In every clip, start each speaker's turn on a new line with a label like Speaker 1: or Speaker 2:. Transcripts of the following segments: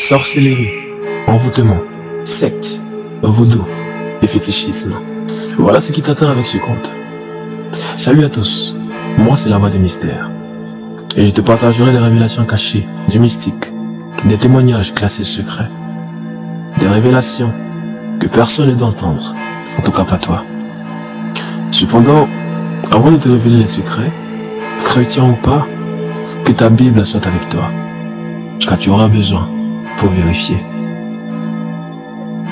Speaker 1: sorcellerie, envoûtement, secte, vaudou et fétichisme. Voilà ce qui t'attend avec ce conte. Salut à tous, moi c'est la voix des mystères. Et je te partagerai des révélations cachées, du mystique, des témoignages classés secrets, des révélations que personne ne doit entendre, en tout cas pas toi. Cependant, avant de te révéler les secrets, chrétien ou pas, que ta Bible soit avec toi, car tu auras besoin pour vérifier.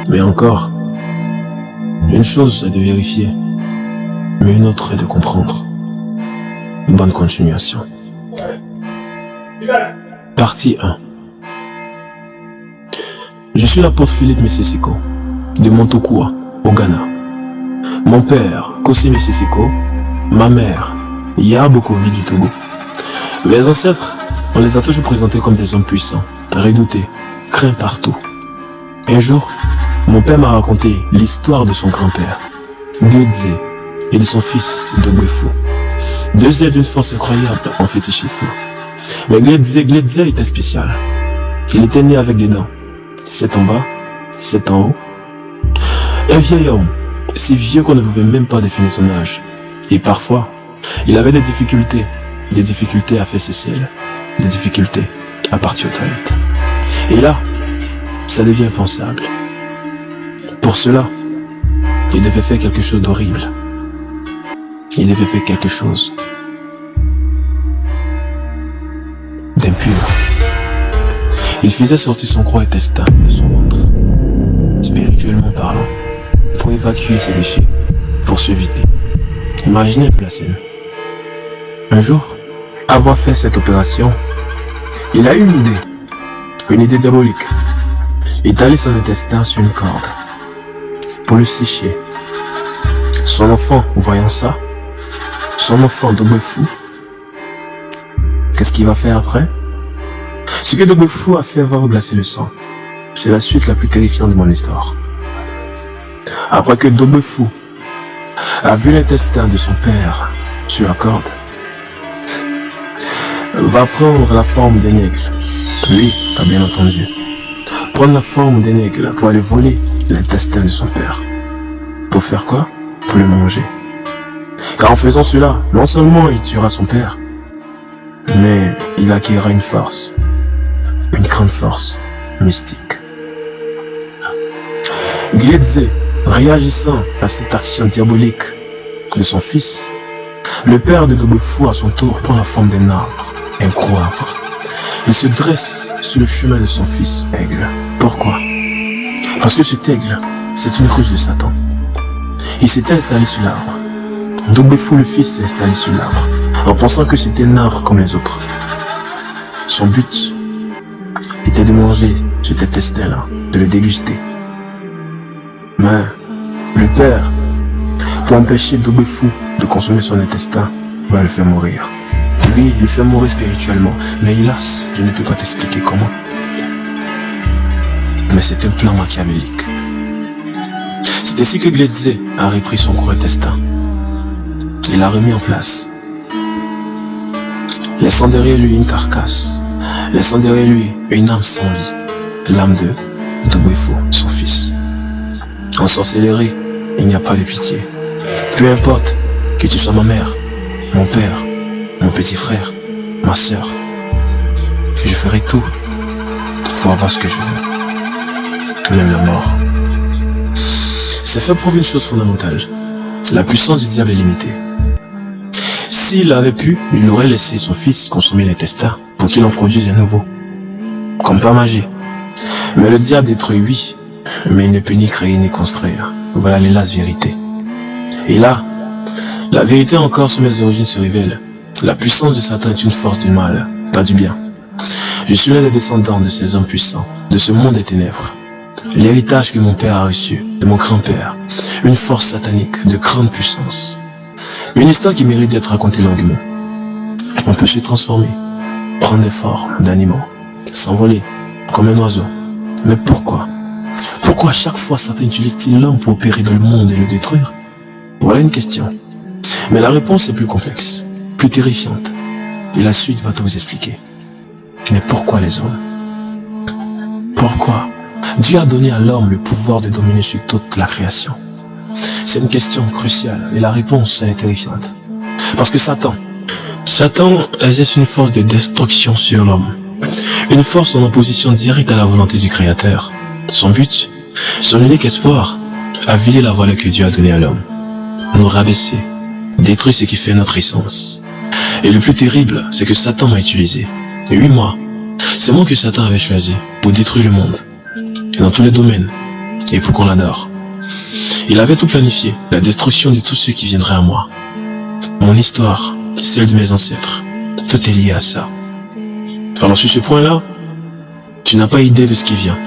Speaker 1: Mais encore, une chose est de vérifier, mais une autre est de comprendre. Bonne continuation. Partie 1. Je suis l'apôtre Philippe Missisiko, de Montokua, au Ghana. Mon père, Kossi Missisiko, ma mère, Yabokovi du Togo. Mes ancêtres, on les a toujours présentés comme des hommes puissants, redoutés, craints partout. Un jour, mon père m'a raconté l'histoire de son grand-père, Gledze, et de son fils, Dogbefu. Deux êtres d'une force incroyable en fétichisme. Mais Gledze était spécial. Il était né avec des dents, 7 en bas, 7 en haut. Un vieil homme, si vieux qu'on ne pouvait même pas définir son âge. Et parfois, il avait des difficultés à faire ses selles, des difficultés à partir aux toilettes. Et là, ça devient impensable. Pour cela, il devait faire quelque chose d'horrible. Il devait faire quelque chose d'impur. Il faisait sortir son gros intestin de son ventre, spirituellement parlant, pour évacuer ses déchets, pour se vider. Imaginez un peu la scène. Un jour, avoir fait cette opération, il a eu une idée diabolique. Étaler son intestin sur une corde, pour le sécher. Son enfant, voyant ça, son enfant Dogbefu, qu'est-ce qu'il va faire après? Ce que Dogbefu a fait va reglacer le sang. C'est la suite la plus terrifiante de mon histoire. Après que Dogbefu a vu l'intestin de son père sur la corde, va prendre la forme d'un aigle. Oui, t'as bien entendu. Prendre la forme d'un aigle pour aller voler l'intestin de son père. Pour faire quoi? Pour le manger. Car en faisant cela, non seulement il tuera son père, mais il acquérera une force, une grande force mystique. Gledze, réagissant à cette action diabolique de son fils, le père de Dogbefu à son tour prend la forme d'un arbre, un gros arbre. Il se dresse sur le chemin de son fils, aigle. Pourquoi? Parce que cet aigle, c'est une ruse de Satan. Il s'était installé sur l'arbre. Dogbefu le fils s'est installé sur l'arbre, en pensant que c'était un arbre comme les autres. Son but était de manger cet intestin-là, de le déguster. Mais le père, pour empêcher Dogbefu de consommer son intestin, va le faire mourir. Oui, il le fait mourir spirituellement, mais hélas, je ne peux pas t'expliquer comment. Mais c'est un plan machiavélique. C'est ainsi que Gledze a repris son gros intestin. Il l'a remis en place, laissant derrière lui une carcasse, laissant derrière lui une âme sans vie, l'âme de Dogbefu, son fils. En sorcellerie, il n'y a pas de pitié. Peu importe que tu sois ma mère, mon père, mon petit frère, ma soeur, je ferai tout pour avoir ce que je veux, même la mort. Ça fait preuve une chose fondamentale. La puissance du diable est limitée. S'il avait pu, il aurait laissé son fils consommer l'intestin pour qu'il en produise un nouveau. Comme par magie. Mais le diable détruit, oui, mais il ne peut ni créer ni construire. Voilà l'hélas vérité. Et là, la vérité encore sur mes origines se révèle. La puissance de Satan est une force du mal, pas du bien. Je suis l'un des descendants de ces hommes puissants, de ce monde des ténèbres. L'héritage que mon père a reçu, de mon grand-père, une force satanique de grande puissance. Une histoire qui mérite d'être racontée longuement. On peut se transformer, prendre des formes d'animaux, s'envoler comme un oiseau. Mais pourquoi? Pourquoi à chaque fois Satan utilise-t-il l'homme pour opérer dans le monde et le détruire? Voilà une question. Mais la réponse est plus complexe, plus terrifiante. Et la suite va tout vous expliquer. Mais pourquoi les hommes? Pourquoi Dieu a donné à l'homme le pouvoir de dominer sur toute la création? C'est une question cruciale et la réponse, elle est terrifiante. Parce que Satan exerce une force de destruction sur l'homme. Une force en opposition directe à la volonté du Créateur. Son but, son unique espoir, aviler la valeur que Dieu a donnée à l'homme. Nous rabaisser, détruire ce qui fait notre essence. Et le plus terrible, c'est que Satan m'a utilisé. Et oui, moi, c'est moi que Satan avait choisi pour détruire le monde. Et dans tous les domaines. Et pour qu'on l'adore. Il avait tout planifié, la destruction de tous ceux qui viendraient à moi. Mon histoire, celle de mes ancêtres, tout est lié à ça. Alors sur ce point-là, tu n'as pas idée de ce qui vient.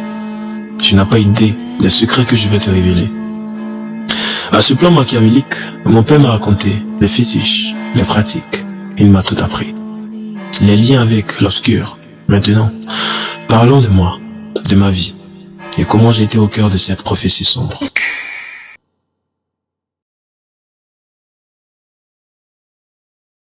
Speaker 1: Tu n'as pas idée des secrets que je vais te révéler. À ce plan machiavélique, mon père m'a raconté les fétiches, les pratiques. Il m'a tout appris. Les liens avec l'obscur. Maintenant, parlons de moi, de ma vie, et comment j'ai été au cœur de cette prophétie sombre.